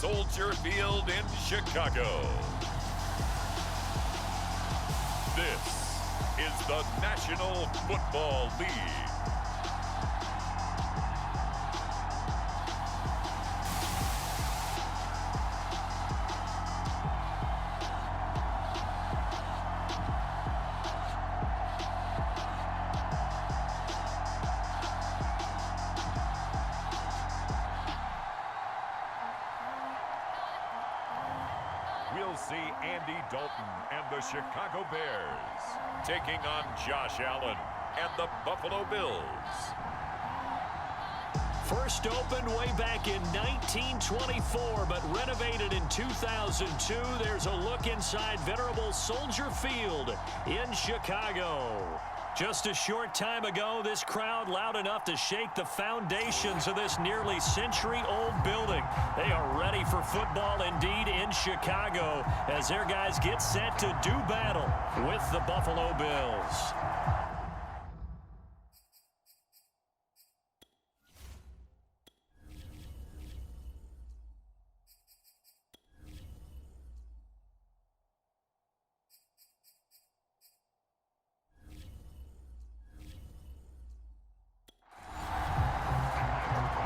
Soldier Field in Chicago. This is the National Football League. We'll see Andy Dalton and the Chicago Bears taking on Josh Allen and the Buffalo Bills. First opened way back in 1924, but renovated in 2002. There's a look inside venerable Soldier Field in Chicago. Just a short time ago, this crowd loud enough to shake the foundations of this nearly century-old building. They are ready for football indeed in Chicago as their guys get set to do battle with the Buffalo Bills.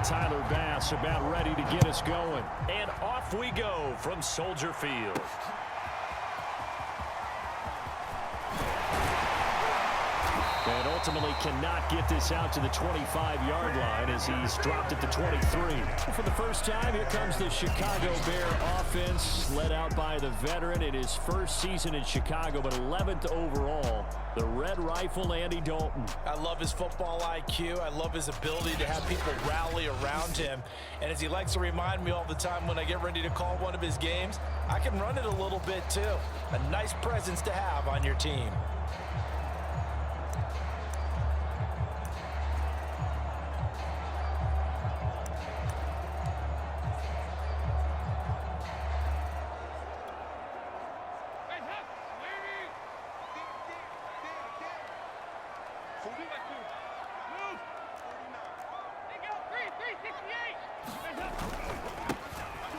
Tyler Bass about ready to get us going. And off we go from Soldier Field. And ultimately cannot get this out to the 25-yard line as he's dropped at the 23. For the first time, here comes the Chicago Bear offense, led out by the veteran in his first season in Chicago, but 11th overall, the Red Rifle, Andy Dalton. I love his football IQ. I love his ability to have people rally around him. And as he likes to remind me all the time when I get ready to call one of his games, I can run it a little bit too. A nice presence to have on your team.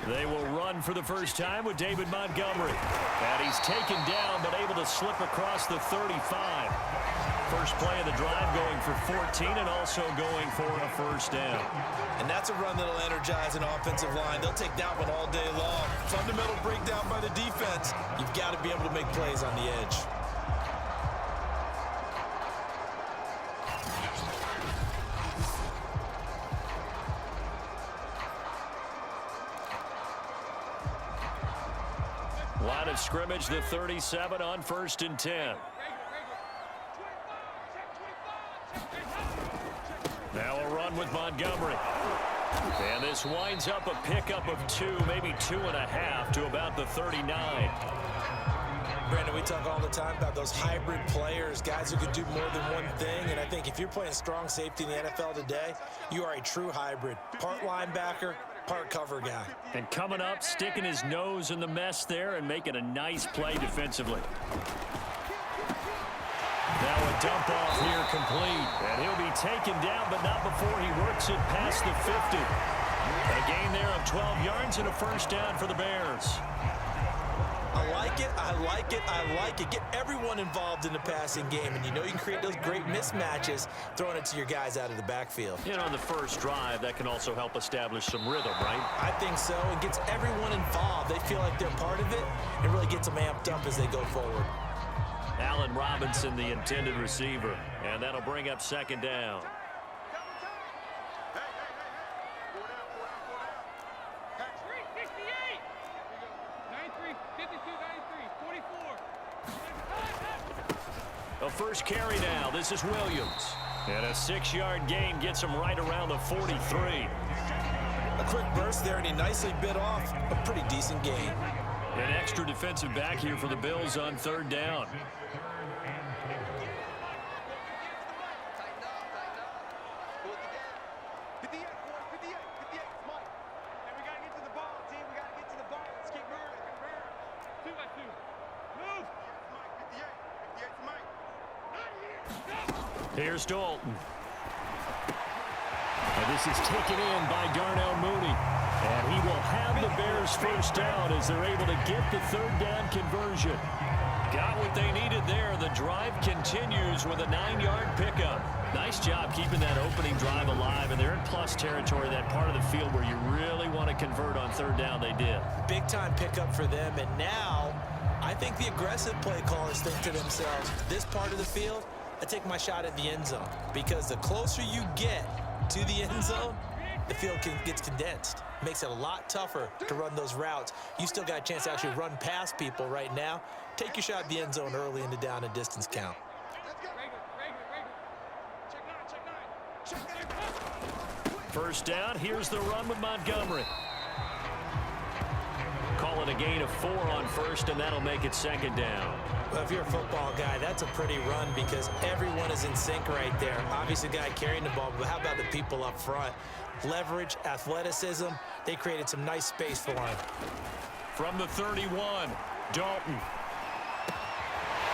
They will run for the first time with David Montgomery. And he's taken down, but able to slip across the 35. First play of the drive going for 14 and also going for a first down. And that's a run that'll energize an offensive line. They'll take that one all day long. Fundamental breakdown by the defense. You've got to be able to make plays on the edge. Line of scrimmage, the 37 on 1st and 10. Now a run with Montgomery. And this winds up a pickup of 2, maybe 2.5 to about the 39. Brandon, we talk all the time about those hybrid players, guys who could do more than one thing. And I think if you're playing strong safety in the NFL today, you are a true hybrid. Part linebacker, part cover guy. And coming up, sticking his nose in the mess there and making a nice play defensively. Now a dump off here complete. And he'll be taken down, but not before he works it past the 50. A gain there of 12 yards and a first down for the Bears. I like it, I like it, I like it. Get everyone involved in the passing game, and you know you can create those great mismatches throwing it to your guys out of the backfield. You know, on the first drive, that can also help establish some rhythm, right? I think so. It gets everyone involved. They feel like they're part of it, and really gets them amped up as they go forward. Allen Robinson, the intended receiver, and that'll bring up second down. A first carry now. This is Williams. And a 6-yard gain gets him right around the 43. A quick burst there, and he nicely bit off a pretty decent gain. An extra defensive back here for the Bills on 3rd down. Here's Dalton. And this is taken in by Darnell Mooney. And he will have the Bears first down as they're able to get the third down conversion. Got what they needed there. The drive continues with a 9-yard pickup. Nice job keeping that opening drive alive, and they're in plus territory, that part of the field where you really want to convert on third down. They did. Big-time pickup for them, and now I think the aggressive play callers think to themselves, this part of the field, I take my shot at the end zone, because the closer you get to the end zone, the field gets condensed. Makes it a lot tougher to run those routes. You still got a chance to actually run past people right now. Take your shot at the end zone early in the down and distance count. First down, here's the run with Montgomery. Call it a gain of 4 on first, and that'll make it second down. Well, if you're a football guy, that's a pretty run because everyone is in sync right there. Obviously, the guy carrying the ball, but how about the people up front? Leverage, athleticism, they created some nice space for him. From the 31, Dalton.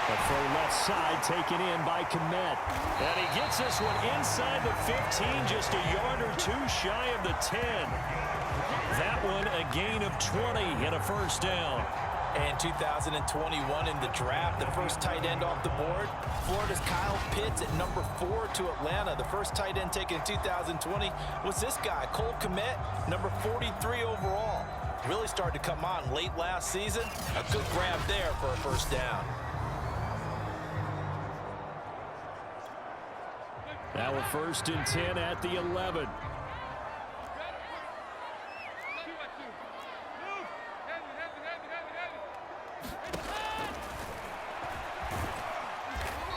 The throw left side taken in by Kmet. And he gets this one inside the 15, just a yard or two shy of the 10. That one a gain of 20 and a first down. And 2021 in the draft, the first tight end off the board, Florida's Kyle Pitts at number 4 to Atlanta. The first tight end taken in 2020 was this guy, Cole Kmet, number 43 overall. Really started to come on late last season. A good grab there for a first down. Now a 1st and 10 at the 11.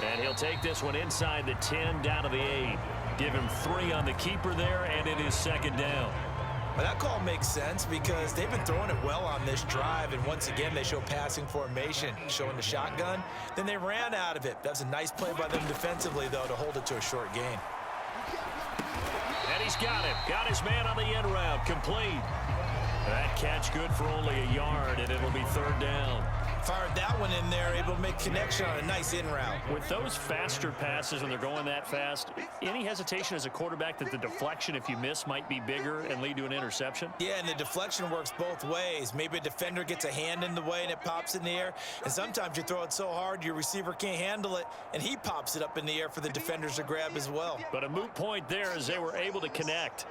And he'll take this one inside the 10 down to the 8. Give him 3 on the keeper there, and it is second down. Well, that call makes sense because they've been throwing it well on this drive, and once again they show passing formation, showing the shotgun. Then they ran out of it. That was a nice play by them defensively, though, to hold it to a short gain. And he's got him. Got his man on the end route. Complete. That catch good for only a yard, and it'll be third down. Fired that one in there, able to make connection on a nice in route. With those faster passes when they're going that fast, any hesitation as a quarterback that the deflection, if you miss, might be bigger and lead to an interception? Yeah, and the deflection works both ways. Maybe a defender gets a hand in the way and it pops in the air, and sometimes you throw it so hard your receiver can't handle it, and he pops it up in the air for the defenders to grab as well. But a moot point there as they were able to connect.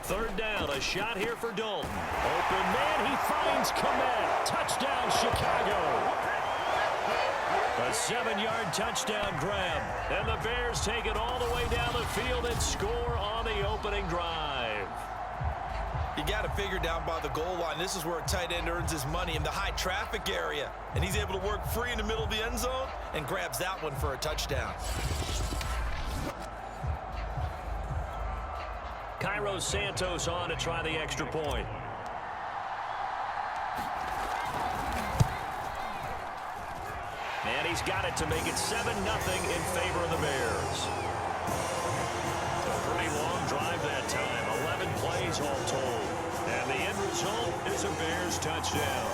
Third down, a shot here for Dalton. Open man, he finds Kmet. Touchdown, Chicago. A 7-yard touchdown grab. And the Bears take it all the way down the field and score on the opening drive. You got to figure down by the goal line. This is where a tight end earns his money, in the high traffic area. And he's able to work free in the middle of the end zone and grabs that one for a touchdown. Cairo Santos on to try the extra point. And he's got it to make it 7-0 in favor of the Bears. A pretty long drive that time. 11 plays all told. And the end result is a Bears touchdown.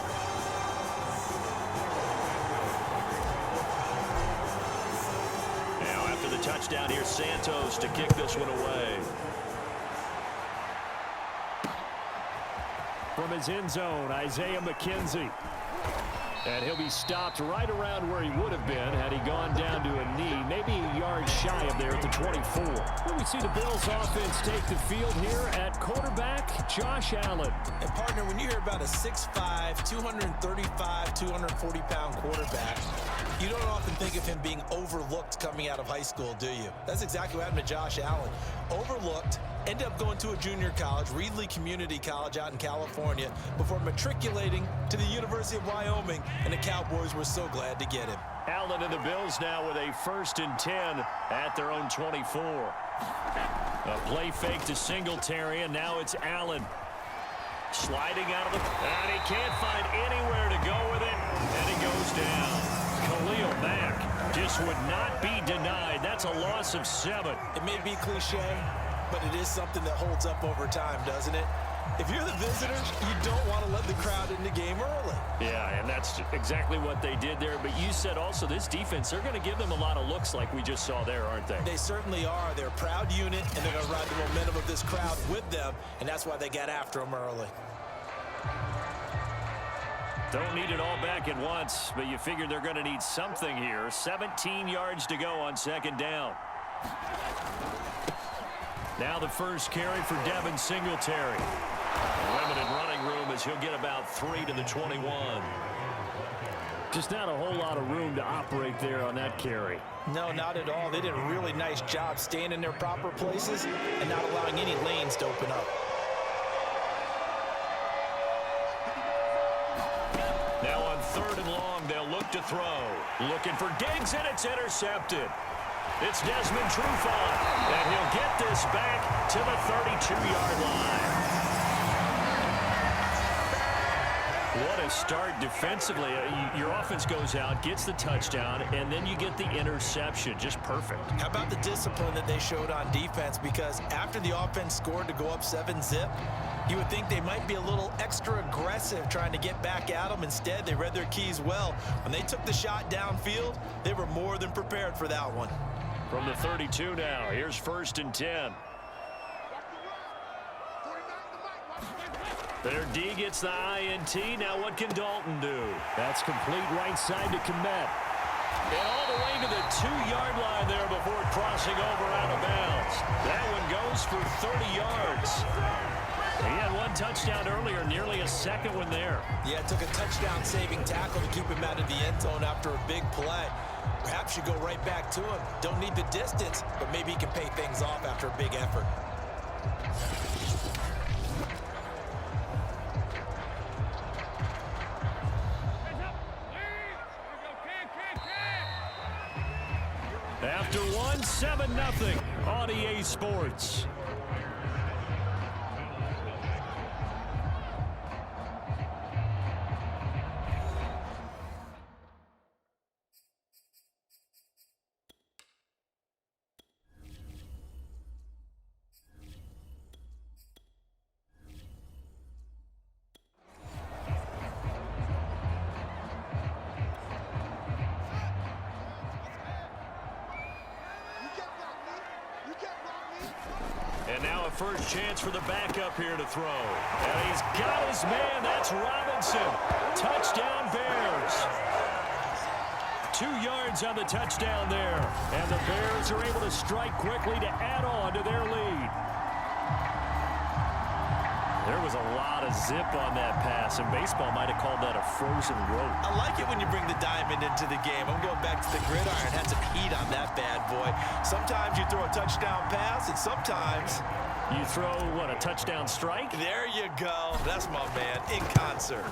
Now after the touchdown, here's Santos to kick this one away. From his end zone, Isaiah McKenzie. And he'll be stopped right around where he would have been had he gone down to a knee, maybe a yard shy of there at the 24. Well, we see the Bills offense take the field here at quarterback Josh Allen. And partner, when you hear about a 6'5", 235, 240-pound quarterback, you don't often think of him being overlooked coming out of high school, do you? That's exactly what happened to Josh Allen. Overlooked, ended up going to a junior college, Reedley Community College out in California, before matriculating to the University of Wyoming, and the Cowboys were so glad to get him. Allen and the Bills now with a 1st and 10 at their own 24. A play fake to Singletary, and now it's Allen. Sliding out of the... And he can't find anywhere to go with it, and he goes down. Khalil Mack just would not be denied. That's a loss of 7. It may be cliche, but it is something that holds up over time, doesn't it? If you're the visitors, you don't want to let the crowd in the game early. Yeah, and that's exactly what they did there. But you said also this defense, they're going to give them a lot of looks like we just saw there, aren't they? They certainly are. They're a proud unit, and they're going to ride the momentum of this crowd with them, and that's why they got after them early. Don't need it all back at once, but you figure they're going to need something here. 17 yards to go on second down. Now the first carry for Devin Singletary. Limited running room as he'll get about 3 to the 21. Just not a whole lot of room to operate there on that carry. No, not at all. They did a really nice job staying in their proper places and not allowing any lanes to open up. Now on 3rd and long, they'll look to throw. Looking for Diggs, and it's intercepted. It's Desmond Trufant, and he'll get this back to the 32-yard line. What a start defensively. Your offense goes out, gets the touchdown, and then you get the interception. Just perfect. How about the discipline that they showed on defense? Because after the offense scored to go up 7-zip, you would think they might be a little extra aggressive trying to get back at them. Instead, they read their keys well. When they took the shot downfield, they were more than prepared for that one. From the 32 now, here's 1st and 10. Their D gets the INT. Now what can Dalton do? That's complete right side to Kmet. And all the way to the 2-yard line there before crossing over out of bounds. That one goes for 30 yards. He had one touchdown earlier, nearly a second one there. Yeah, it took a touchdown-saving tackle to keep him out of the end zone after a big play. Perhaps you go right back to him. Don't need the distance, but maybe he can pay things off after a big effort. After one, 7-0 on EA Sports. And now a first chance for the backup here to throw. And he's got his man. That's Robinson. Touchdown, Bears. 2 yards on the touchdown there. And the Bears are able to strike quickly to add on to their lead. There was a lot of zip on that pass, and baseball might have called that a frozen rope. I like it when you bring the diamond into the game. I'm going back to the gridiron. Had some heat on that bad boy. Sometimes you throw a touchdown pass, and sometimes you throw, what, a touchdown strike? There you go. That's my man, in concert.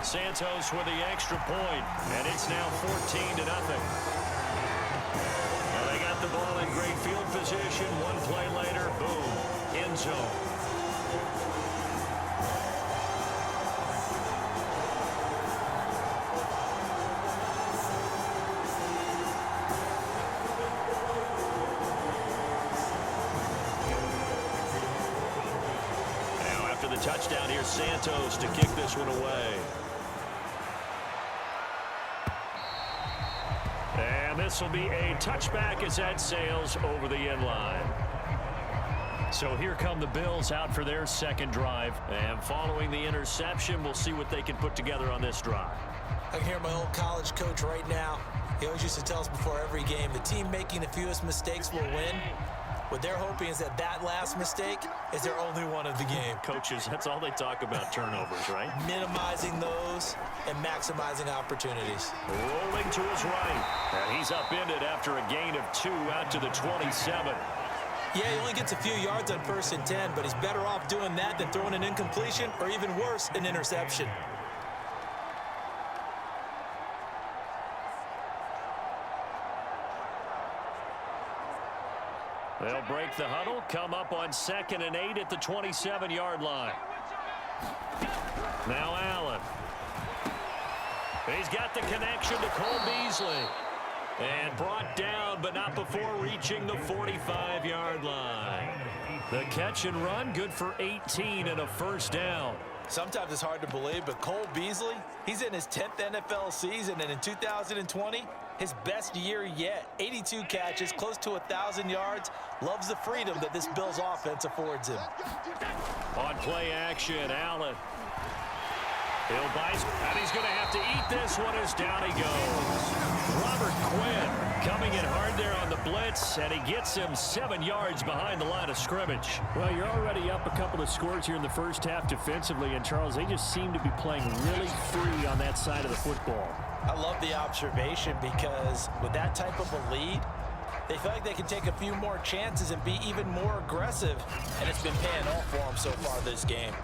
Santos with the extra point, and it's now 14-0. Well, they got the ball in great field position. One play later, boom, end zone. Touchdown here, Santos to kick this one away. And this will be a touchback as that sails over the end line. So here come the Bills out for their second drive. And following the interception, we'll see what they can put together on this drive. I can hear my old college coach right now. He always used to tell us before every game, the team making the fewest mistakes will win. What they're hoping is that last mistake is their only one of the game. Coaches, that's all they talk about, turnovers, right? Minimizing those and maximizing opportunities. Rolling to his right. And he's upended after a gain of 2 out to the 27. Yeah, he only gets a few yards on 1st and 10, but he's better off doing that than throwing an incompletion or even worse, an interception. They'll break the huddle, come up on 2nd and 8 at the 27-yard line. Now Allen. He's got the connection to Cole Beasley. And brought down, but not before reaching the 45-yard line. The catch and run, good for 18 and a first down. Sometimes it's hard to believe, but Cole Beasley, he's in his 10th NFL season, and in 2020, his best year yet. 82 catches, close to 1,000 yards. Loves the freedom that this Bills offense affords him. On play action, Allen. He'll bite, and he's going to have to eat this one as down he goes. Robert Quinn coming in hard there on the blitz, and he gets him 7 yards behind the line of scrimmage. Well, you're already up a couple of scores here in the first half defensively, and Charles, they just seem to be playing really free on that side of the football. I love the observation because with that type of a lead, they feel like they can take a few more chances and be even more aggressive, and it's been paying off for them so far this game.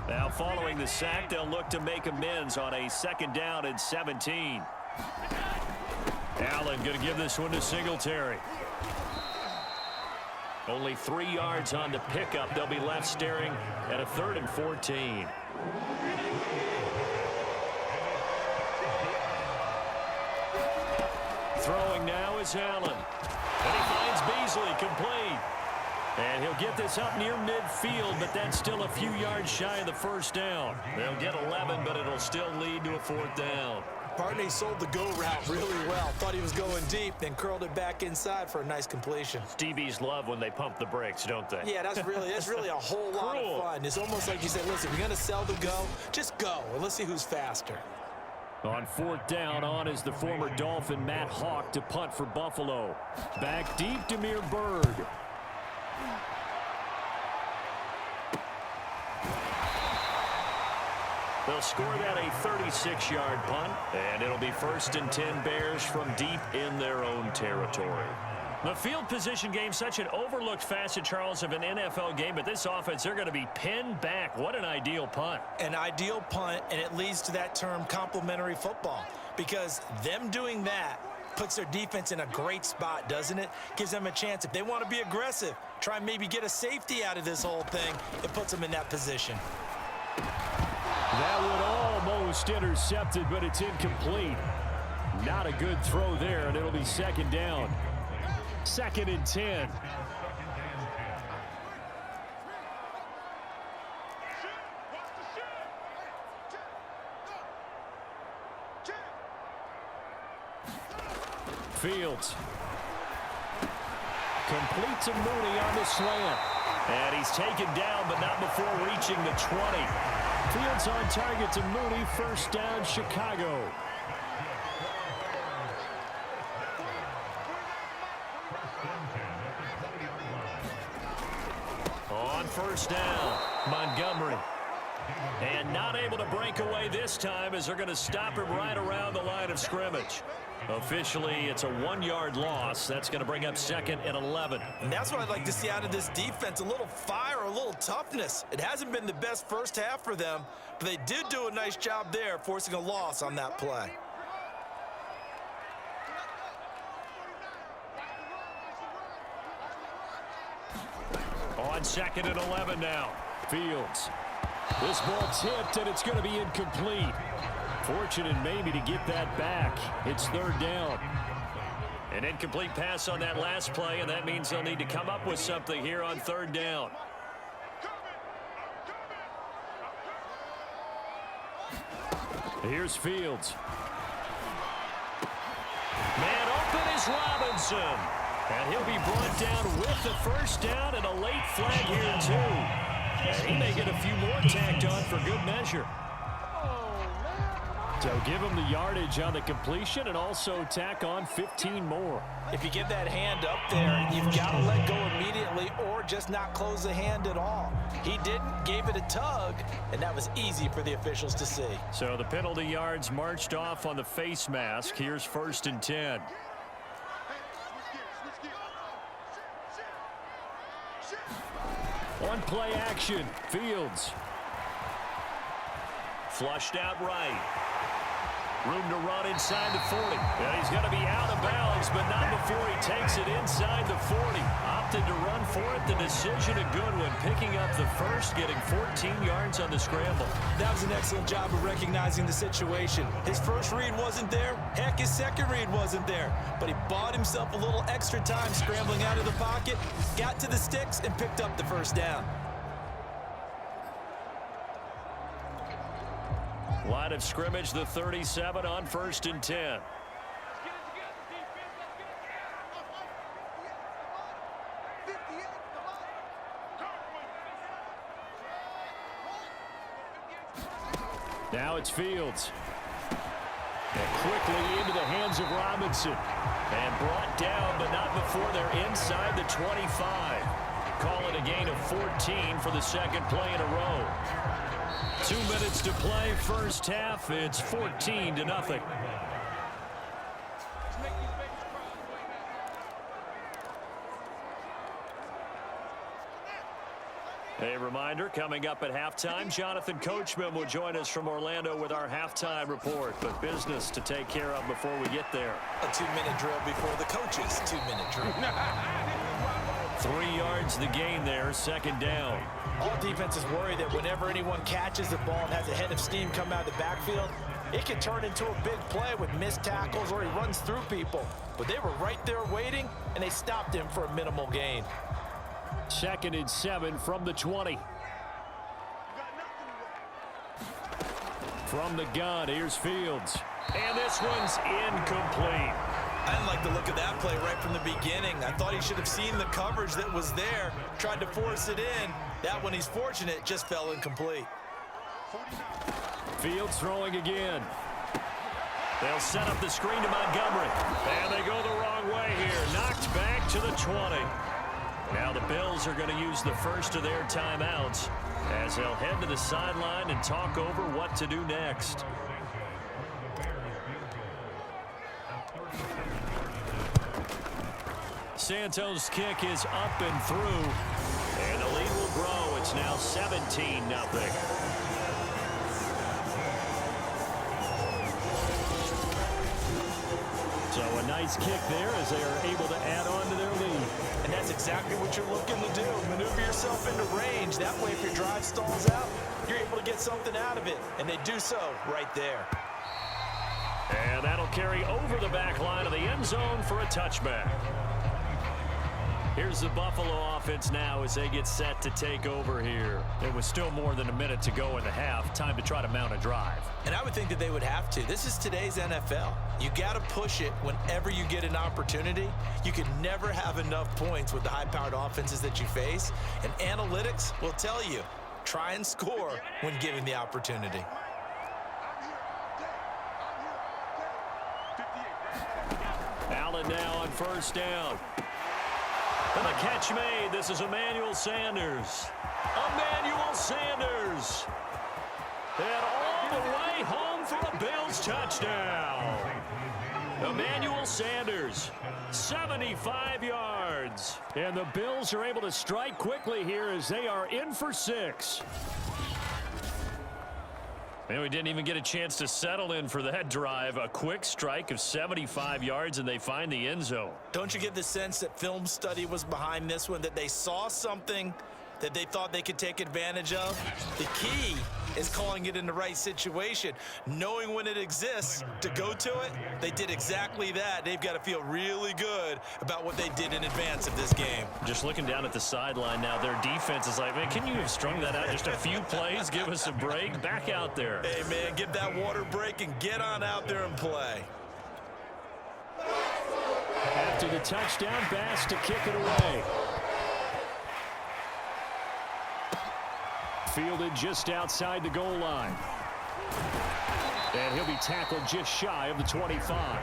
Now following the sack, they'll look to make amends on a 2nd down and 17. Allen going to give this one to Singletary. Only 3 yards on the pickup. They'll be left staring at a 3rd and 14. Throwing now is Allen. And he finds Beasley complete. And he'll get this up near midfield, but that's still a few yards shy of the first down. They'll get 11, but it'll still lead to a 4th down. Partney sold the go route really well. Thought he was going deep, then curled it back inside for a nice completion. DBs love when they pump the brakes, don't they? Yeah, that's really a whole lot of fun. It's almost like you say, listen, we're going to sell the go. Just go, and let's see who's faster. On 4th down, on is the former Dolphin Matt Hawk to punt for Buffalo. Back deep, Demir Bird. They'll score that a 36-yard punt, and it'll be 1st and 10 Bears from deep in their own territory. The field position game, such an overlooked facet, Charles, of an NFL game, but this offense, they're going to be pinned back. What an ideal punt. An ideal punt, and it leads to that term complementary football, because them doing that puts their defense in a great spot, doesn't it? Gives them a chance. If they want to be aggressive, try and maybe get a safety out of this whole thing, it puts them in that position. That would almost intercepted, but it's incomplete. Not a good throw there, and it'll be 2nd down. 2nd and 10. Fields. Complete to Mooney on the slant. And he's taken down, but not before reaching the 20. Fields on target to Mooney. 1st down, Chicago. On 1st down, Montgomery. And not able to break away this time as they're going to stop him right around the line of scrimmage. Officially, it's a 1-yard loss. That's going to bring up 2nd and 11. And that's what I'd like to see out of this defense, a little fire, a little toughness. It hasn't been the best first half for them, but they did do a nice job there, forcing a loss on that play. On 2nd and 11 now. Fields. This ball tipped, and it's going to be incomplete. Fortunate maybe to get that back. It's 3rd down. An incomplete pass on that last play, and that means they'll need to come up with something here on 3rd down. Here's Fields. Man open is Robinson. And he'll be brought down with the 1st down and a late flag here, too. And he may get a few more tacked on for good measure. So give him the yardage on the completion and also tack on 15 more. If you give that hand up there, you've got to let go immediately or just not close the hand at all. He didn't, gave it a tug, and that was easy for the officials to see. So the penalty yards marched off on the face mask. Here's 1st and 10. On play action, Fields. Flushed out right. Room to run inside the 40. And he's going to be out of bounds, but not before he takes it inside the 40. Opted to run for it. The decision a good one. Picking up the first, getting 14 yards on the scramble. That was an excellent job of recognizing the situation. His first read wasn't there. Heck, his second read wasn't there. But he bought himself a little extra time scrambling out of the pocket, got to the sticks, and picked up the first down. Line of scrimmage, the 37 on 1st and 10. Now it's Fields. And quickly into the hands of Robinson. And brought down, but not before they're inside the 25. Call it a gain of 14 for the second play in a row. 2 minutes to play, first half. It's 14-0. A reminder, coming up at halftime, Jonathan Coachman will join us from Orlando with our halftime report. But business to take care of before we get there. A 2-minute drill before the coach's 2-minute drill. 3 yards the gain there, second down. All defenses worry that whenever anyone catches the ball and has a head of steam come out of the backfield, it can turn into a big play with missed tackles or he runs through people. But they were right there waiting, and they stopped him for a minimal gain. 2nd and 7 from the 20. From the gun, here's Fields. And this one's incomplete. I didn't like the look of that play right from the beginning. I thought he should have seen the coverage that was there, tried to force it in. That one, he's fortunate, just fell incomplete. Fields throwing again. They'll set up the screen to Montgomery. And they go the wrong way here. Knocked back to the 20. Now the Bills are going to use the first of their timeouts as they'll head to the sideline and talk over what to do next. Santos' kick is up and through, and the lead will grow. It's now 17-0. So a nice kick there as they are able to add on to their lead. And that's exactly what you're looking to do. Maneuver yourself into range. That way, if your drive stalls out, you're able to get something out of it. And they do so right there. And that'll carry over the back line of the end zone for a touchback. Here's the Buffalo offense now as they get set to take over here. There was still more than a minute to go in the half. Time to try to mount a drive. And I would think that they would have to. This is today's NFL. You got to push it whenever you get an opportunity. You can never have enough points with the high-powered offenses that you face. And analytics will tell you, try and score when given the opportunity. Allen now on first down. And the catch made. This is Emmanuel Sanders. Emmanuel Sanders. And all the way home for a Bills touchdown. Emmanuel Sanders, 75 yards. And the Bills are able to strike quickly here as they are in for 6. And we didn't even get a chance to settle in for that drive. A quick strike of 75 yards, and they find the end zone. Don't you get the sense that film study was behind this one, that they saw something that they thought they could take advantage of? The key is calling it in the right situation, knowing when it exists to go to it. They did exactly that. They've got to feel really good about what they did in advance of this game. Just looking down at the sideline now, their defense is like, man, can you have strung that out just a few plays? Give us a break. Back out there. Hey, man, get that water break and get on out there and play. After the touchdown, Bass to kick it away. Fielded just outside the goal line. And he'll be tackled just shy of the 25.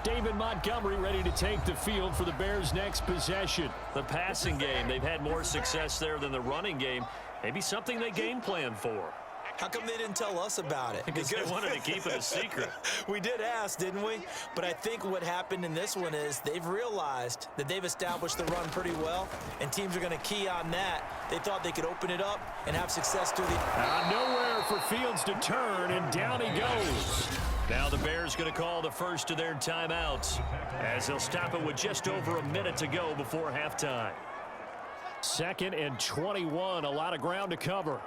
David Montgomery ready to take the field for the Bears' next possession. The passing game, they've had more success there than the running game. Maybe something they game plan for. How come they didn't tell us about it? Because they wanted to keep it a secret. We did ask, didn't we? But I think what happened in this one is they've realized that they've established the run pretty well, and teams are going to key on that. They thought they could open it up and have success through the... Nowhere for Fields to turn, and down he goes. Now the Bears going to call the first of their timeouts as they'll stop it with just over a minute to go before halftime. 2nd and 21, a lot of ground to cover.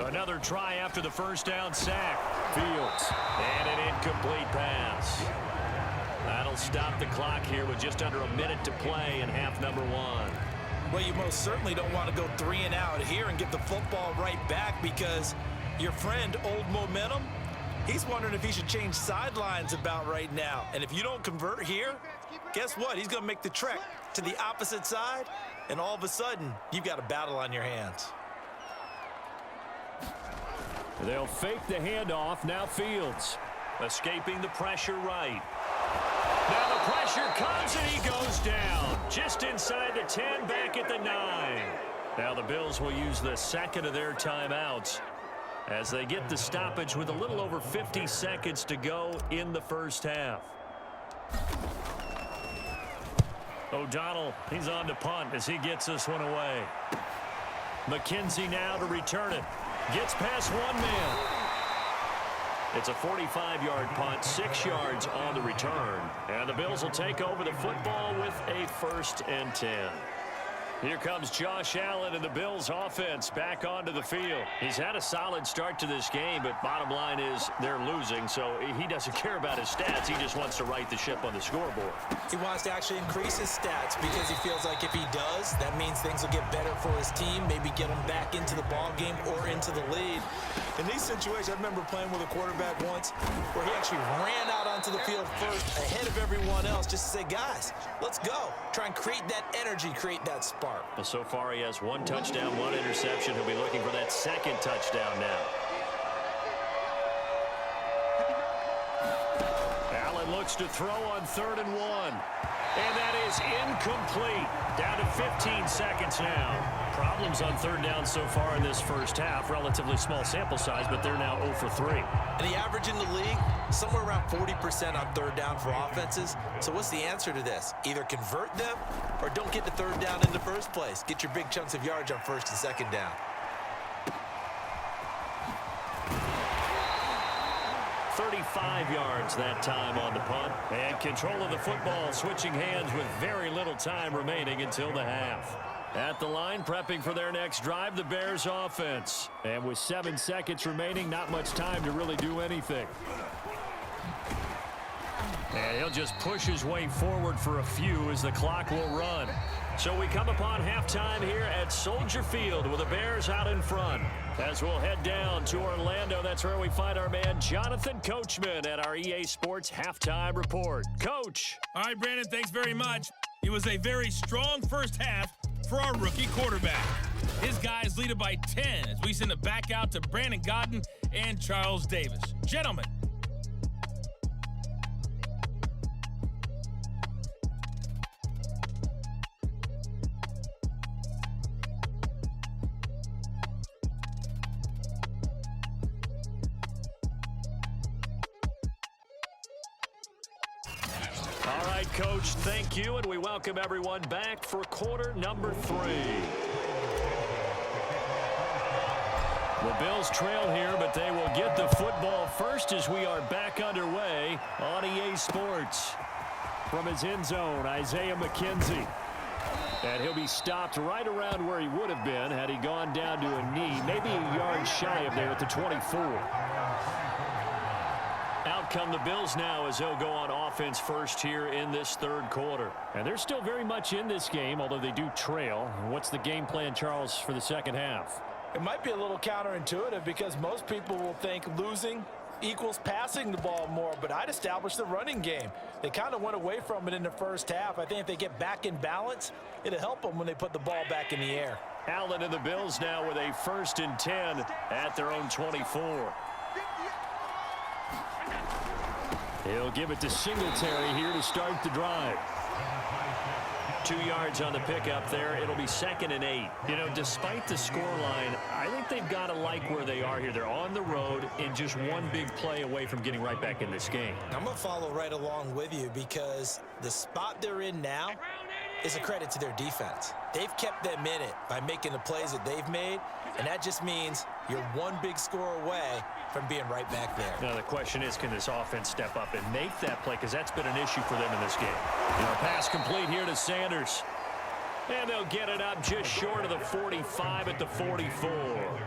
Another try after the first down sack. Fields. And an incomplete pass. That'll stop the clock here with just under a minute to play in half number 1. Well, you most certainly don't want to go 3 and out here and get the football right back, because your friend, Old Momentum, he's wondering if he should change sidelines about right now. And if you don't convert here, guess what? He's going to make the trek to the opposite side, and all of a sudden, you've got a battle on your hands. They'll fake the handoff. Now Fields escaping the pressure right. Now the pressure comes and he goes down just inside the 10, back at the 9. Now the Bills will use the second of their timeouts as they get the stoppage with a little over 50 seconds to go in the first half. O'Donnell, he's on to punt as he gets this one away. McKenzie now to return it. Gets past one man. It's a 45-yard punt, 6 yards on the return. And the Bills will take over the football with a 1st and 10. Here comes Josh Allen and the Bills offense back onto the field. He's had a solid start to this game, but bottom line is they're losing, so he doesn't care about his stats. He just wants to right the ship on the scoreboard. He wants to actually increase his stats because he feels like if he does, that means things will get better for his team, maybe get him back into the ball game or into the lead. In these situations, I remember playing with a quarterback once where he actually ran out onto the field first ahead of everyone else just to say, guys, let's go. Try and create that energy, create that spark. Well, so far he has 1 touchdown, 1 interception. He'll be looking for that 2nd touchdown now. Allen looks to throw on 3rd and 1. And that is incomplete. Down to 15 seconds now. Problems on 3rd down so far in this first half. Relatively small sample size, but they're now 0 for 3. And the average in the league, somewhere around 40% on 3rd down for offenses. So what's the answer to this? Either convert them or don't get to 3rd down in the first place. Get your big chunks of yards on 1st and 2nd down. 35 yards that time on the punt. And control of the football, switching hands with very little time remaining until the half. At the line, prepping for their next drive, the Bears offense. And with 7 seconds remaining, not much time to really do anything. And he'll just push his way forward for a few as the clock will run. So we come upon halftime here at Soldier Field with the Bears out in front. As we'll head down to Orlando, that's where we find our man Jonathan Coachman at our EA Sports Halftime Report. Coach. All right, Brandon, thanks very much. It was a very strong first half for our rookie quarterback. His guys lead it by 10 as we send it back out to Brandon Godden and Charles Davis. Gentlemen. All right, Coach, thank you, and we welcome everyone back for quarter number 3. The Bills trail here, but they will get the football first as we are back underway on EA Sports. From his end zone, Isaiah McKenzie. And he'll be stopped right around where he would have been had he gone down to a knee, maybe a yard shy of there at the 24. Out come the Bills now as they'll go on offense first here in this 3rd quarter. And they're still very much in this game, although they do trail. What's the game plan, Charles, for the 2nd half? It might be a little counterintuitive because most people will think losing equals passing the ball more, but I'd establish the running game. They kind of went away from it in the first half. I think if they get back in balance, it'll help them when they put the ball back in the air. Allen and the Bills now with a 1st and 10 at their own 24. He'll give it to Singletary here to start the drive. 2 yards on the pickup there. It'll be 2nd and 8. You know, despite the scoreline, I think they've got to like where they are here. They're on the road and just one big play away from getting right back in this game. I'm going to follow right along with you because the spot they're in now is a credit to their defense. They've kept them in it by making the plays that they've made, and that just means you're one big score away from being right back there. Now, the question is, can this offense step up and make that play? Because that's been an issue for them in this game. Pass complete here to Sanders. And they'll get it up just short of the 45 at the 44.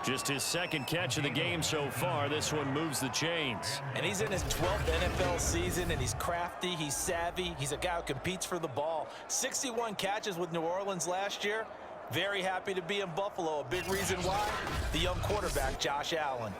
Just his 2nd catch of the game so far. This one moves the chains. And he's in his 12th NFL season, and he's crafty, he's savvy. He's a guy who competes for the ball. 61 catches with New Orleans last year. Very happy to be in Buffalo. A big reason why, the young quarterback, Josh Allen.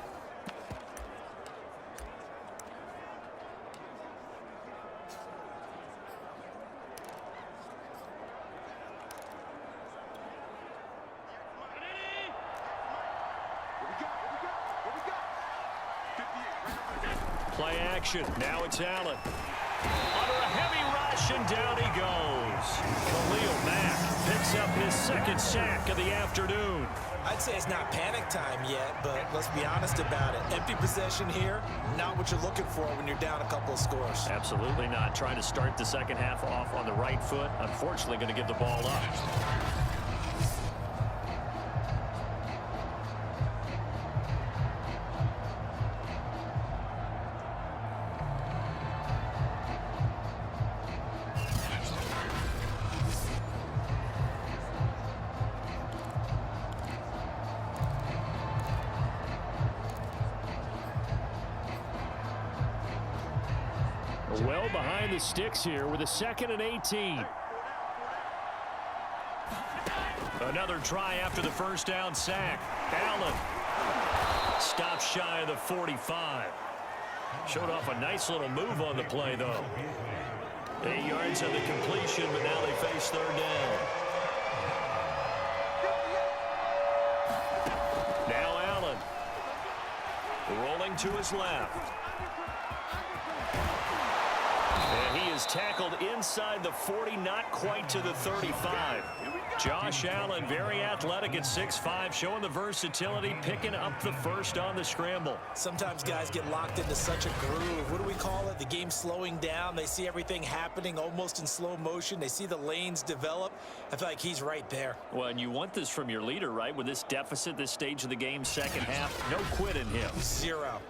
Play action. Now it's Allen. Under a heavy rush, and down he goes. Khalil Mack picks up his 2nd sack of the afternoon. I'd say it's not panic time yet, but let's be honest about it. Empty possession here, not what you're looking for when you're down a couple of scores. Absolutely not. Trying to start the 2nd half off on the right foot. Unfortunately, going to give the ball up. Well behind the sticks here with a 2nd and 18. Another try after the first down sack. Allen stops shy of the 45. Showed off a nice little move on the play, though. 8 yards on the completion, but now they face 3rd down. Now Allen rolling to his left. And he is tackled inside the 40, not quite to the 35. Josh Allen, very athletic at 6'5", showing the versatility, picking up the first on the scramble. Sometimes guys get locked into such a groove. What do we call it? The game slowing down. They see everything happening almost in slow motion. They see the lanes develop. I feel like he's right there. Well, and you want this from your leader, right? With this deficit, this stage of the game, 2nd half, no quit in him. 0.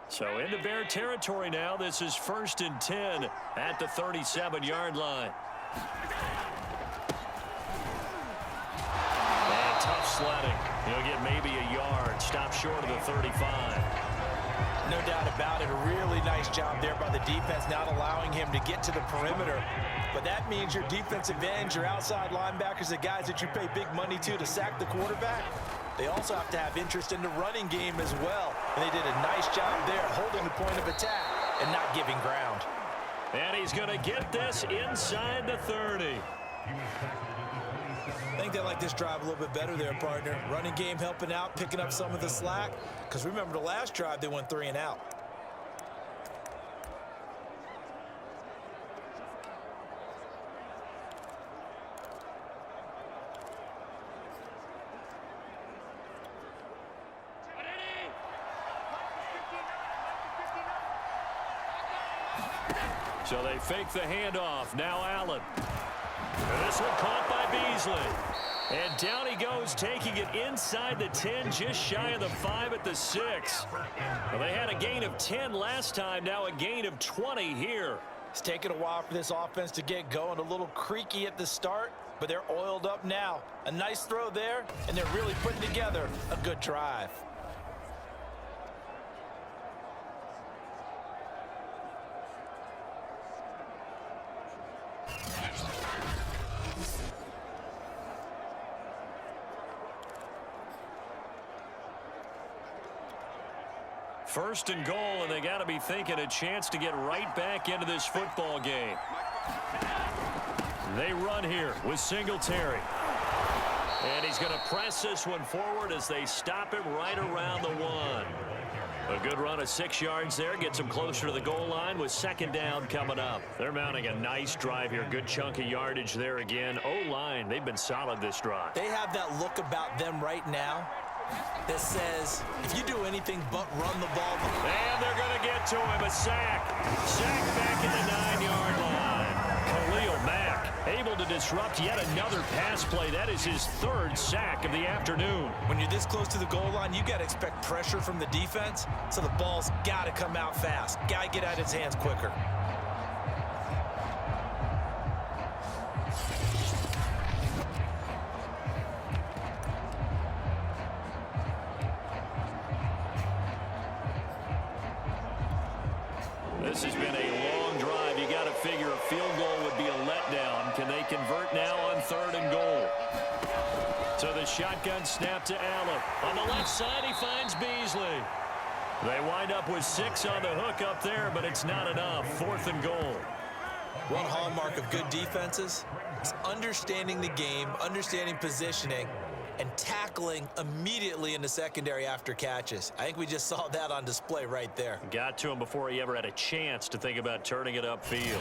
So into Bear territory now. This is 1st and 10 at the 37-yard line. And tough sledding. He'll get maybe a yard. Stop short of the 35. No doubt about it. A really nice job there by the defense, not allowing him to get to the perimeter. But that means your defensive ends, your outside linebackers, the guys that you pay big money to sack the quarterback, they also have to have interest in the running game as well. And they did a nice job there holding the point of attack and not giving ground. And he's going to get this inside the 30. I think they like this drive a little bit better there, partner. Running game helping out, picking up some of the slack. Because remember the last drive, they went 3 and out. So they fake the handoff. Now Allen. And this one caught by Beasley. And down he goes, taking it inside the 10, just shy of the 5 at the 6. Well, they had a gain of 10 last time, now a gain of 20 here. It's taken a while for this offense to get going. A little creaky at the start, but they're oiled up now. A nice throw there, and they're really putting together a good drive. First and goal, and they got to be thinking a chance to get right back into this football game. They run here with Singletary. And he's going to press this one forward as they stop him right around the 1. A good run of 6 yards there. Gets him closer to the goal line with second down coming up. They're mounting a nice drive here. Good chunk of yardage there again. O-line, they've been solid this drive. They have that look about them right now that says, if you do anything but run the ball. And they're going to get to him. A sack. Sack back in the 9-yard line. Khalil Mack able to disrupt yet another pass play. That is his 3rd sack of the afternoon. When you're this close to the goal line, you got to expect pressure from the defense, so the ball's got to come out fast. Got to get out of his hands quicker. This has been a long drive. You got to figure a field goal would be a letdown. Can they convert now on 3rd and goal? So the shotgun snap to Allen. On the left side, he finds Beasley. They wind up with 6 on the hook up there, but it's not enough. 4th and goal. One hallmark of good defenses is understanding the game, understanding positioning, and tackling immediately in the secondary after catches. I think we just saw that on display right there. Got to him before he ever had a chance to think about turning it upfield.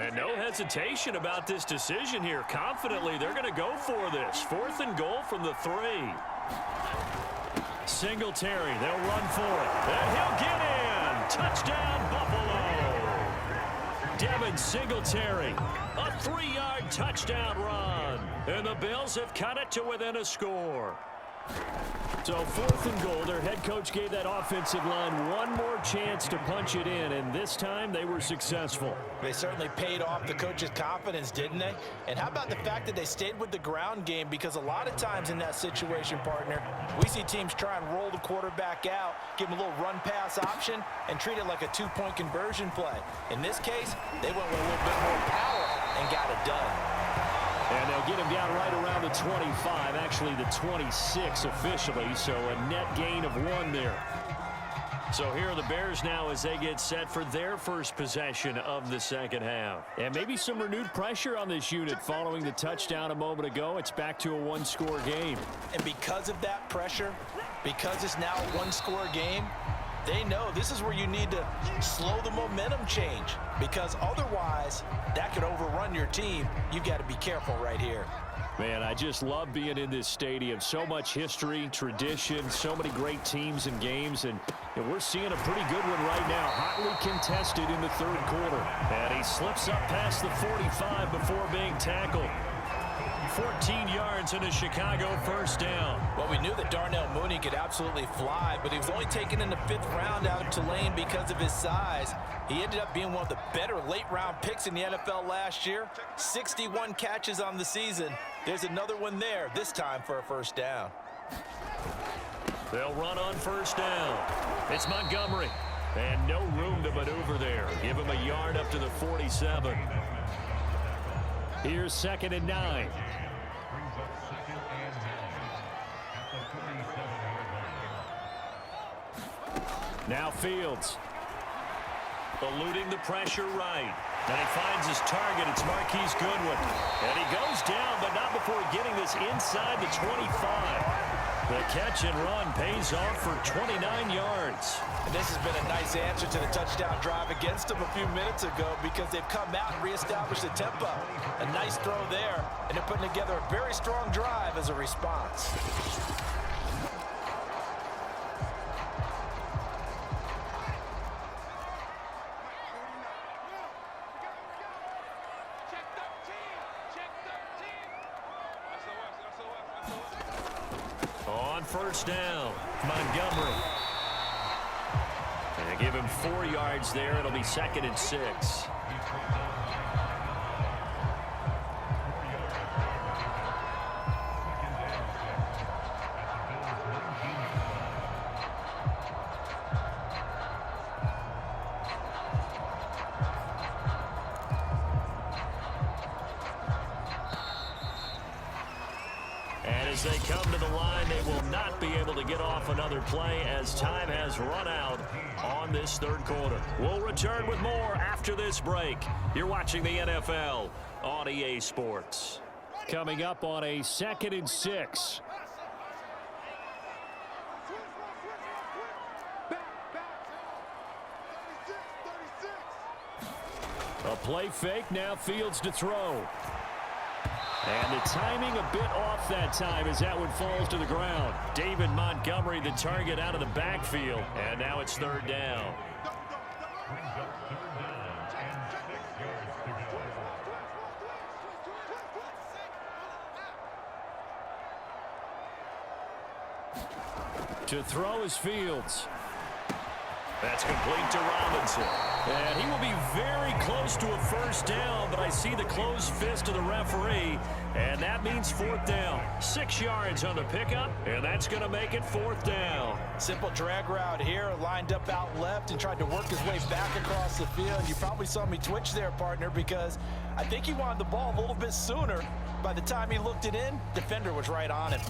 And no hesitation about this decision here. Confidently, they're going to go for this. 4th and goal from the 3. Singletary, they'll run for it. And he'll get in. Touchdown, Buffalo. Devin Singletary, a 3-yard touchdown run. And the Bills have cut it to within a score. So 4th and goal, their head coach gave that offensive line one more chance to punch it in, and this time they were successful. They certainly paid off the coach's confidence, didn't they? And how about the fact that they stayed with the ground game? Because a lot of times in that situation, partner, we see teams try and roll the quarterback out, give him a little run-pass option, and treat it like a 2-point conversion play. In this case, they went with a little bit more power and got it done. And they'll get him down right around the 25, actually the 26 officially, so a net gain of 1 there. So here are the Bears now as they get set for their first possession of the second half. And maybe some renewed pressure on this unit following the touchdown a moment ago. It's back to a 1-score game. And because of that pressure, because it's now a 1-score game, they know this is where you need to slow the momentum change, because otherwise that could overrun your team. You've got to be careful right here. Man, I just love being in this stadium. So much history, tradition, so many great teams and games, and we're seeing a pretty good one right now. Hotly contested in the 3rd quarter. And he slips up past the 45 before being tackled. 14 yards and a Chicago first down. Well, we knew that Darnell Mooney could absolutely fly, but he was only taken in the 5th round out of Tulane because of his size. He ended up being one of the better late-round picks in the NFL last year. 61 catches on the season. There's another one there, this time for a first down. They'll run on first down. It's Montgomery. And no room to maneuver there. Give him a yard up to the 47. Here's 2nd and 9. Now Fields. Eluding the pressure right. And he finds his target. It's Marquise Goodwin. And he goes down, but not before getting this inside the 25. The catch and run pays off for 29 yards. And this has been a nice answer to the touchdown drive against them a few minutes ago, because they've come out and reestablished the tempo. A nice throw there, and they're putting together a very strong drive as a response. On first down, Montgomery. And they give him 4 yards there. It'll be 2nd and 6. As they come to the line, they will not be able to get off another play as time has run out on this third quarter. We'll return with more after this break. You're watching the NFL on EA Sports. Coming up on a 2nd and 6. A play fake, now Fields to throw. And the timing a bit off that time as that one falls to the ground. David Montgomery, the target out of the backfield. And now it's 3rd down. To throw is Fields. That's complete to Robinson. And he will be very close to a first down, but I see the closed fist of the referee, and that means 4th down. 6 yards on the pickup, and that's going to make it 4th down. Simple drag route here, lined up out left and tried to work his way back across the field. You probably saw me twitch there, partner, because I think he wanted the ball a little bit sooner. By the time he looked it in, defender was right on him.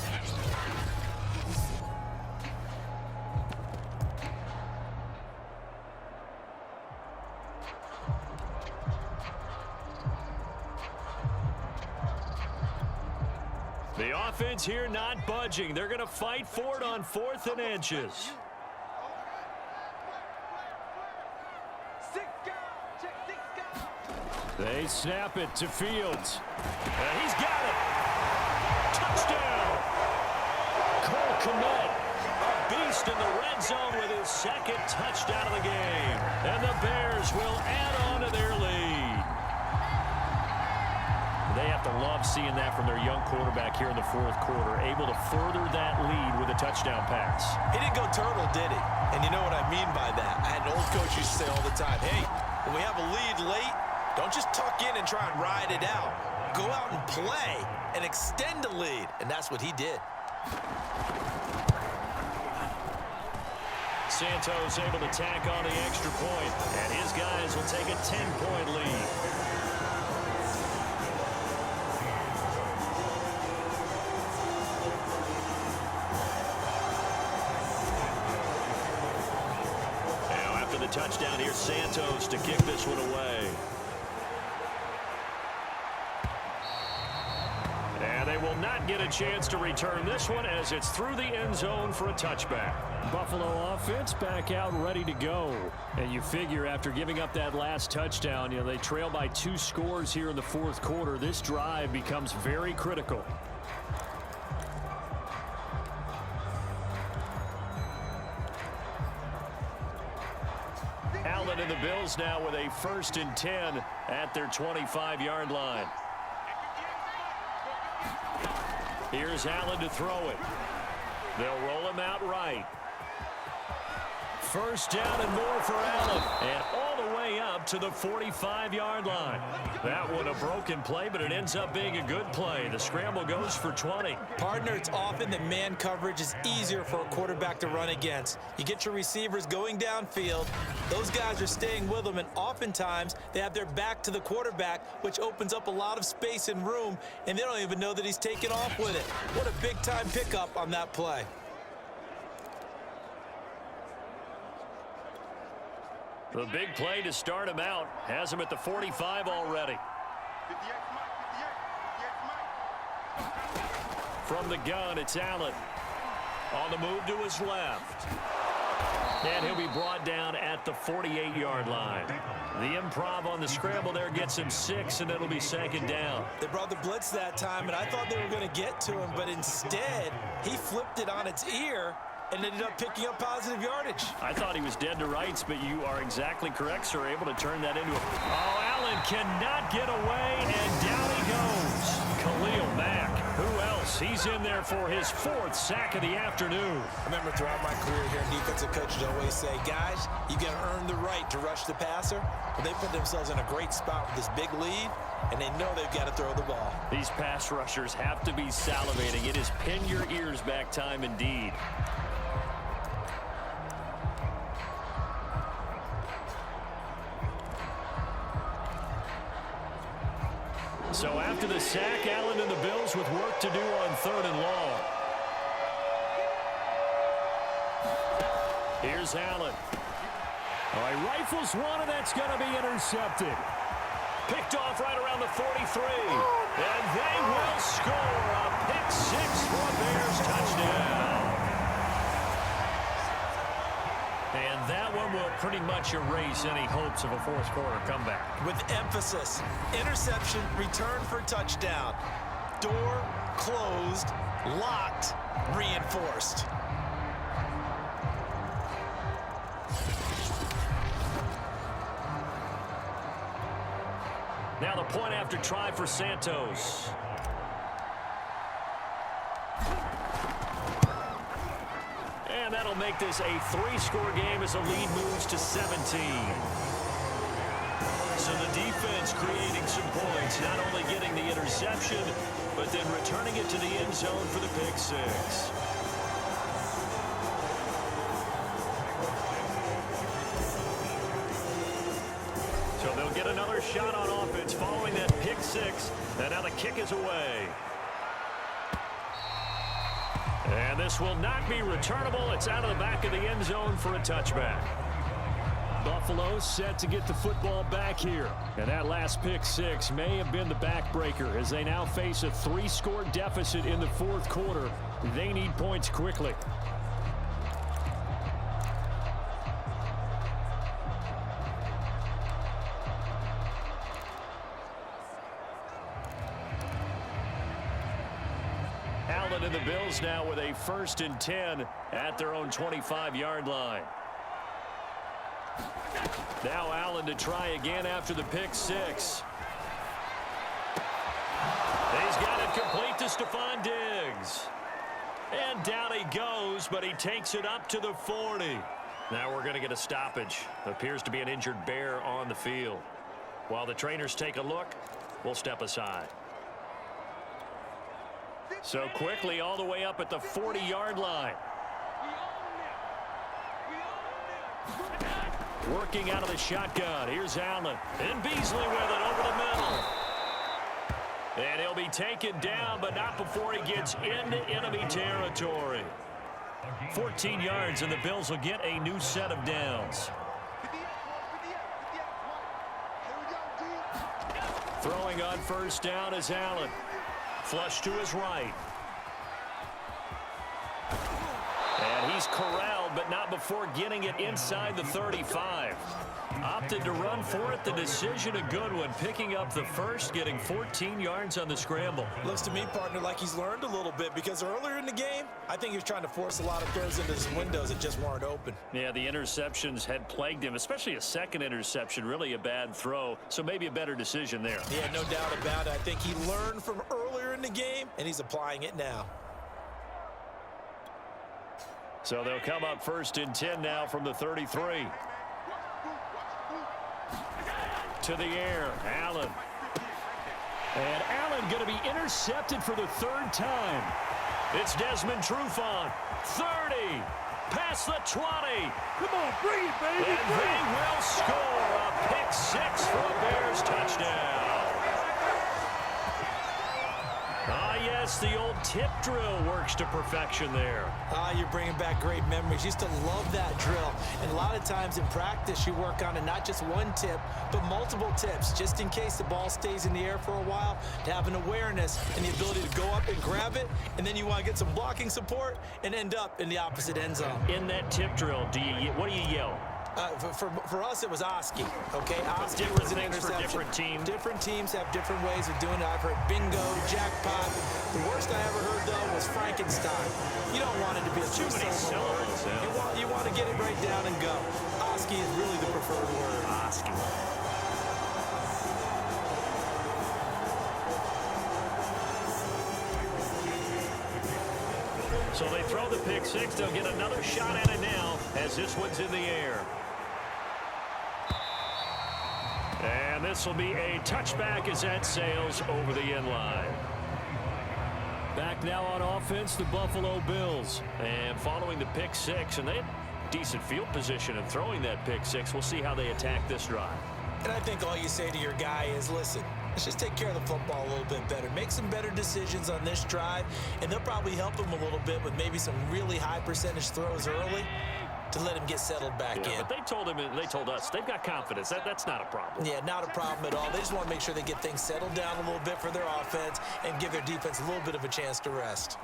The offense here not budging. They're going to fight for it on 4th and inches. They snap it to Fields. And he's got it. Touchdown. Cole Kmet, a beast in the red zone with his 2nd touchdown of the game. And the Bears will add on to their lead. They have to love seeing that from their young quarterback here in the 4th quarter, able to further that lead with a touchdown pass. He didn't go turtle, did he? And you know what I mean by that. I had an old coach used to say all the time, hey, when we have a lead late, don't just tuck in and try and ride it out. Go out and play and extend the lead. And that's what he did. Santos able to tack on the extra point, and his guys will take a 10-point lead. Touchdown here, Santos to kick this one away. And they will not get a chance to return this one as it's through the end zone for a touchback. Buffalo offense back out ready to go. And you figure after giving up that last touchdown, they trail by 2 scores here in the 4th quarter. This drive becomes very critical. Allen and the Bills now with a 1st and 10 at their 25-yard line. Here's Allen to throw it. They'll roll him out right. 1st down and more for Allen. And all the way up to the 45-yard line. That one a broken play, but it ends up being a good play. The scramble goes for 20. Partner, it's often that man coverage is easier for a quarterback to run against. You get your receivers going downfield. Those guys are staying with them, and oftentimes they have their back to the quarterback, which opens up a lot of space and room, and they don't even know that he's taken off with it. What a big-time pickup on that play. The big play to start him out has him at the 45 already. From the gun, it's Allen. On the move to his left. And he'll be brought down at the 48-yard line. The improv on the scramble there gets him 6, and it'll be 2nd down. They brought the blitz that time, and I thought they were going to get to him, but instead, he flipped it on its ear and ended up picking up positive yardage. I thought he was dead to rights, but you are exactly correct, sir. Able to turn that into a... Oh, Allen cannot get away, and down he goes. Khalil Mack. Who else? He's in there for his 4th sack of the afternoon. I remember throughout my career here, defensive coaches always say, guys, you got to earn the right to rush the passer. But they put themselves in a great spot with this big lead, and they know they've got to throw the ball. These pass rushers have to be salivating. It is pin your ears back time indeed. So after the sack, Allen and the Bills with work to do on 3rd and long. Here's Allen. All right, rifles one, and that's going to be intercepted. Picked off right around the 43. And they will score a pick six for a Bears touchdown. And that one will pretty much erase any hopes of a fourth quarter comeback. With emphasis, interception, return for touchdown. Door closed, locked, reinforced. Now the point after try for Santos. And that'll make this a 3-score game as the lead moves to 17. So the defense creating some points, not only getting the interception, but then returning it to the end zone for the pick six. So they'll get another shot on offense following that pick six. And now the kick is away. And this will not be returnable. It's out of the back of the end zone for a touchback. Buffalo set to get the football back here. And that last pick six may have been the backbreaker as they now face a 3-score deficit in the fourth quarter. They need points quickly. Allen and the Bills now with a 1st and 10 at their own 25-yard line. Now Allen to try again after the pick six. He's got it complete to Stephon Diggs. And down he goes, but he takes it up to the 40. Now we're going to get a stoppage. Appears to be an injured Bear on the field. While the trainers take a look, we'll step aside. So quickly all the way up at the 40-yard line. Working out of the shotgun. Here's Allen. And Beasley with it over the middle. And he'll be taken down, but not before he gets into enemy territory. 14 yards, and the Bills will get a new set of downs. Throwing on 1st down is Allen. Flush to his right. And he's corralled, but not before getting it inside the 35. Opted to run for it. The decision a good one. Picking up the first, getting 14 yards on the scramble. Looks to me, partner, like he's learned a little bit because earlier in the game, I think he was trying to force a lot of throws into his windows that just weren't open. Yeah, the interceptions had plagued him, especially a second interception, really a bad throw. So maybe a better decision there. Yeah, no doubt about it. I think he learned from earlier in the game, and he's applying it now. So they'll come up 1st and 10 now from the 33. To the air, Allen. And Allen going to be intercepted for the 3rd time. It's Desmond Trufant. 30. Past the 20. Come on, bring it, baby. And they will score a pick six for a Bears touchdown. Ah, yes, the old tip drill works to perfection there. Ah, you're bringing back great memories. Used to love that drill. And a lot of times in practice, you work on it, not just one tip, but multiple tips, just in case the ball stays in the air for a while, to have an awareness and the ability to go up and grab it, and then you want to get some blocking support and end up in the opposite end zone. In that tip drill, what do you yell? For us, it was Oski. Okay, Oski different was an things for interception. different teams. Different teams have different ways of doing it. I've heard bingo, jackpot. The worst I ever heard, though, was Frankenstein. You don't want it to be a Too many syllables. You want to get it right down and go. Oski is really the preferred word. Oski. So they throw the pick six. They'll get another shot at it now as this one's in the air. And this will be a touchback as that sails over the end line. Back now on offense, the Buffalo Bills. And following the pick six, and they had decent field position in throwing that pick six. We'll see how they attack this drive. And I think all you say to your guy is, listen, let's just take care of the football a little bit better. Make some better decisions on this drive, and they'll probably help him a little bit with maybe some really high percentage throws early to let him get settled back in. But they told us they've got confidence. That's not a problem. Yeah, not a problem at all. They just want to make sure they get things settled down a little bit for their offense and give their defense a little bit of a chance to rest.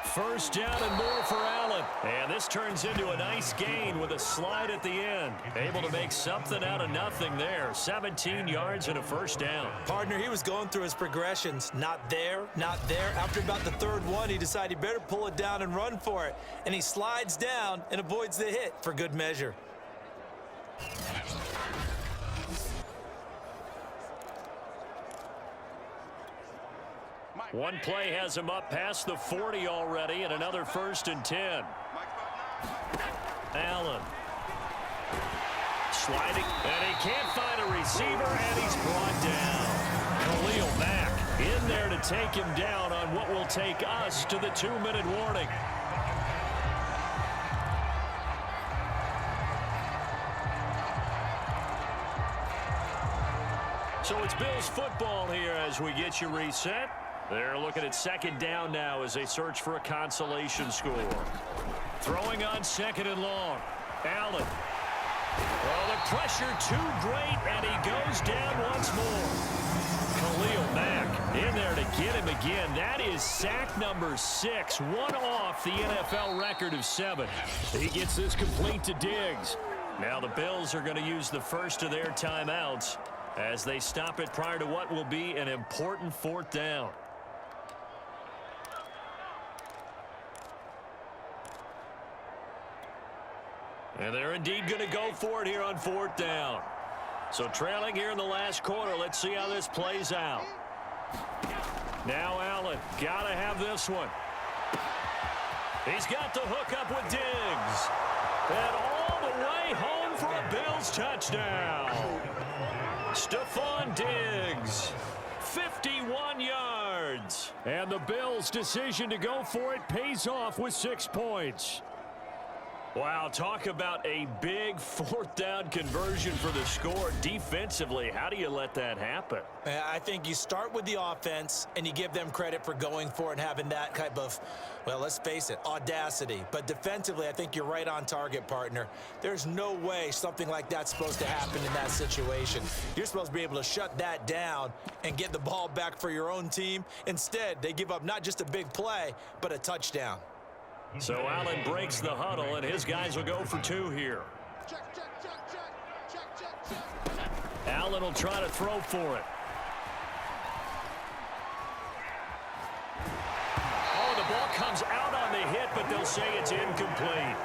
First down and more for Allen. And this turns into a nice gain with a slide at the end. Able to make something out of nothing there. 17 yards and a first down. Partner, he was going through his progressions. Not there, not there. After about the third one, he decided he better pull it down and run for it. And he slides down and avoids the hit for good measure. One play has him up past the 40 already, and another 1st and 10. Allen. Sliding, and he can't find a receiver, and he's brought down. Khalil Mack in there to take him down on what will take us to the 2-minute warning. So it's Bills football here as we get you reset. They're looking at 2nd down now as they search for a consolation score. Throwing on 2nd and long. Allen. Oh, the pressure too great, and he goes down once more. Khalil Mack in there to get him again. That is sack number 6, one off the NFL record of 7. He gets this complete to Diggs. Now the Bills are going to use the first of their timeouts as they stop it prior to what will be an important 4th down. And they're indeed going to go for it here on 4th down. So trailing here in the last quarter. Let's see how this plays out. Now Allen, got to have this one. He's got the hook up with Diggs. And all the way home for a Bills touchdown. Stephon Diggs, 51 yards. And the Bills' decision to go for it pays off with 6 points. Wow, talk about a big 4th down conversion for the score. Defensively, how do you let that happen? I think you start with the offense and you give them credit for going for it and having that type of, well, let's face it, audacity. But defensively, I think you're right on target, partner. There's no way something like that's supposed to happen in that situation. You're supposed to be able to shut that down and get the ball back for your own team. Instead, they give up not just a big play, but a touchdown. So Allen breaks the huddle, and his guys will go for 2 here. Allen will try to throw for it. Oh, the ball comes out on the hit, but they'll say it's incomplete.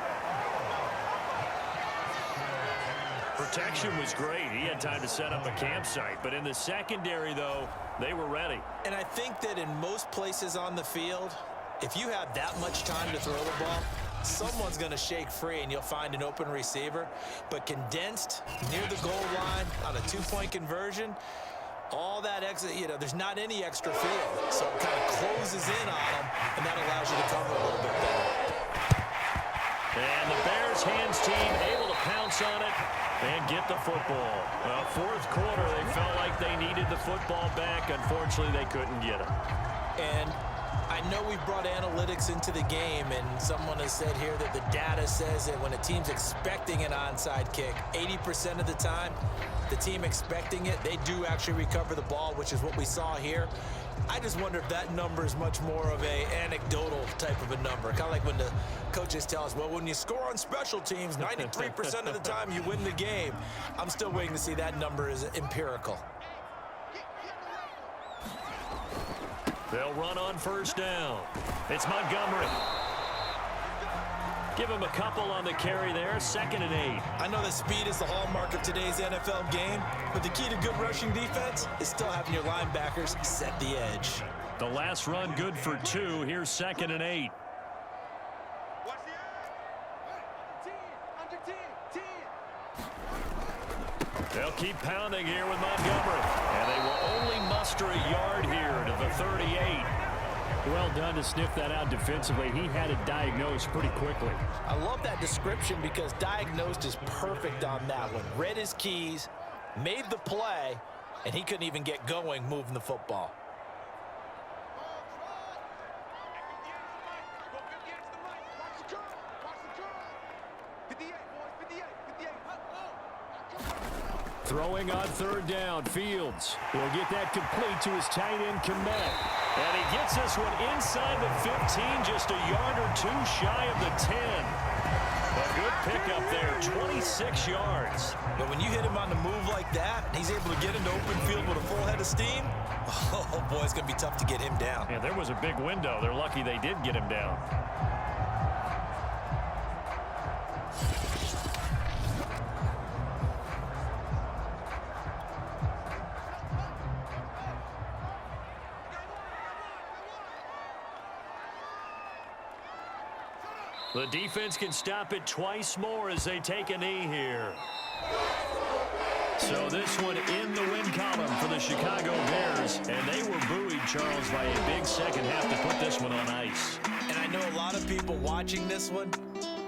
Protection was great. He had time to set up a campsite. But in the secondary, though, they were ready. And I think that in most places on the field, if you have that much time to throw the ball, someone's going to shake free and you'll find an open receiver. But condensed near the goal line on a 2-point conversion, all that extra, there's not any extra field. So it kind of closes in on them, and that allows you to cover a little bit better. And the Bears hands team able to pounce on it and get the football. 4th quarter, they felt like they needed the football back. Unfortunately, they couldn't get it. And I know we've brought analytics into the game, and someone has said here that the data says that when a team's expecting an onside kick, 80% of the time, the team expecting it, they do actually recover the ball, which is what we saw here. I just wonder if that number is much more of a anecdotal type of a number. Kind of like when the coaches tell us, well, when you score on special teams, 93% of the time you win the game. I'm still waiting to see that number is empirical. They'll run on 1st down. It's Montgomery. Give him a couple on the carry there. 2nd and 8. I know that speed is the hallmark of today's NFL game, but the key to good rushing defense is still having your linebackers set the edge. The last run good for 2. Here's 2nd and 8. They'll keep pounding here with Montgomery. And they will only muster a yard here to the 38. Well done to sniff that out defensively. He had it diagnosed pretty quickly. I love that description because diagnosed is perfect on that one. Read his keys, made the play, and he couldn't even get going moving the football. Throwing on third down, Fields will get that complete to his tight end, Komet. And he gets this one inside the 15, just a yard or two shy of the 10. A good pickup there, 26 yards. But when you hit him on the move like that, he's able to get into open field with a full head of steam, oh boy, it's going to be tough to get him down. Yeah, there was a big window. They're lucky they did get him down. The defense can stop it twice more as they take a knee here. So this one in the win column for the Chicago Bears. And they were buoyed, Charles, by a big second half to put this one on ice. And I know a lot of people watching this one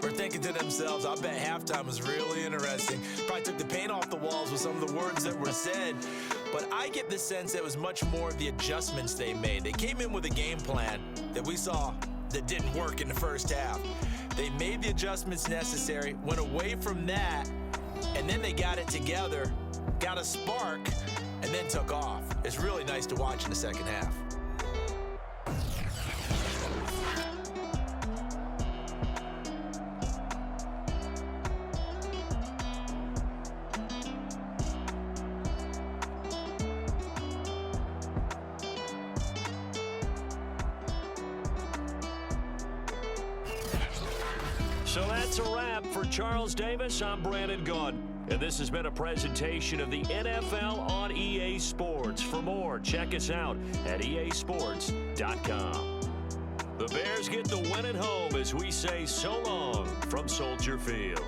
were thinking to themselves, I bet halftime was really interesting. Probably took the paint off the walls with some of the words that were said. But I get the sense that it was much more of the adjustments they made. They came in with a game plan that we saw that didn't work in the first half. They made the adjustments necessary, went away from that, and then they got it together, got a spark, and then took off. It's really nice to watch in the second half. So that's a wrap for Charles Davis. I'm Brandon Gaudin. And this has been a presentation of the NFL on EA Sports. For more, check us out at easports.com. The Bears get the win at home as we say so long from Soldier Field.